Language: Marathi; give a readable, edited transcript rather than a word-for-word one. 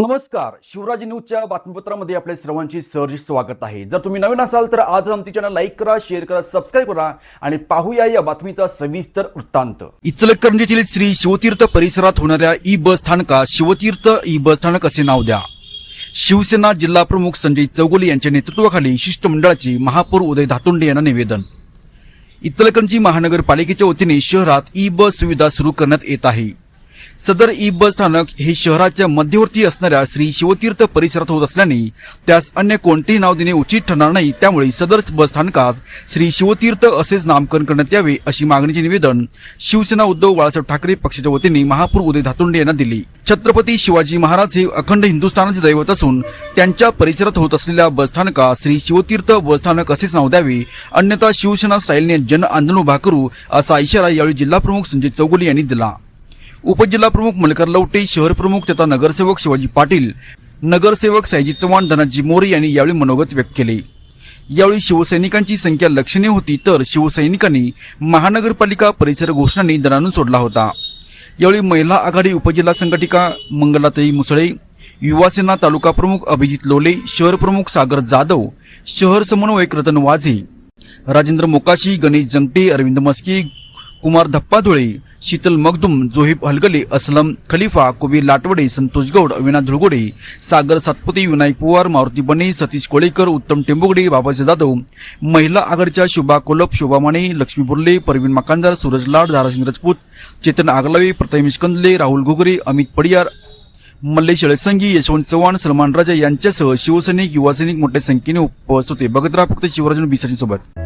नमस्कार, शिवराज न्यूजच्या बातमीपत्रामध्ये आपल्या सर्वांचे सहर्ष स्वागत आहे। जर तुम्ही नवीन असाल तर आज आमचे चॅनल लाईक करा, शेअर करा, सबस्क्राइब करा आणि पाहूया या बातमीचा सविस्तर वृत्तांत। इचलकरंजीतील श्री शिवतीर्थ परिसरात होणाऱ्या ई बस स्थानकास शिवतीर्थ ई बस स्थानक असे नाव द्या। शिवसेना जिल्हा प्रमुख संजय चौगुले यांच्या नेतृत्वाखाली शिष्टमंडळाचे महापौर उदय धातोंडे यांना निवेदन। इचलकरंजी महानगरपालिकेच्या वतीने शहरात ई बस सुविधा सुरू करण्यात येत आहे। सदर ई बस स्थानक हे शहराच्या मध्यवर्ती असणाऱ्या श्री शिवतीर्थ परिसरात होत असल्याने त्यास अन्य कोणतेही नाव देणे उचित ठरणार नाही। त्यामुळे सदर बस स्थानकास श्री शिवतीर्थ असेच नामकरण करण्यात यावे अशी मागणीचे निवेदन शिवसेना उद्धव बाळासाहेब ठाकरे पक्षाच्या वतीने महापौर उदय धातोंडे यांना दिले। छत्रपती शिवाजी महाराज हे अखंड हिंदुस्थानाचे दैवत असून त्यांच्या परिसरात होत असलेल्या बस स्थानकास श्री शिवतीर्थ बस स्थानक असेच नाव द्यावे, अन्यथा शिवसेना स्टाईलने जन आंदोलन उभा करू असा इशारा यावेळी जिल्हा प्रमुख संजय चौगुले यांनी दिला। उपजिल्हा प्रमुख मल्हार लवटे, शहर प्रमुख तथा नगरसेवक शिवाजी पाटील, नगरसेवक सयाजी चव्हाण, धनाजी मोरे यांनी यावेळी मनोगत व्यक्त केले। यावेळी शिवसैनिकांची संख्या लक्षणीय होती, तर शिवसैनिकांनी महानगरपालिका परिसर घोषणांनी दणाणून सोडला होता। यावेळी महिला आघाडी उपजिल्हा संघटिका मंगलाताई मुसळे, युवासेना तालुका प्रमुख अभिजित लोले, शहर प्रमुख सागर जाधव, शहर समन्वयक रतन वाझे, राजेंद्र मोकाशी, गणेश जंगटे, अरविंद मस्के, कुमार धप्पाधुळे, शीतल मगदुम, जोहिब हलगले, असलम खलीफा, कबीर लाटवडे, संतोष गौड, अविनाश धुळगोडे, सागर सातपुते, विनायक पवार, मारुती बने, सतीश कोळेकर, उत्तम टेंबुगडे, बाबासाहेब जाधव, महिला आघाडीच्या शुभा कोलप, शोभा माने, लक्ष्मी बुर्ले, परवीन माकांजार, सूरज लाड, धारासिंग राजपूत, चेतन आगलावे, प्रथमेश कंदले, राहुल घुगरे, अमित पडियार, मल्लेश अळसंगी, यशवंत चव्हाण, सलमान राजा यांच्यासह शिवसैनिक, युवासैनिक मोठ्या संख्येने उपस्थित होते। बघत राहा फक्त शिवराज न्यूज सोबत।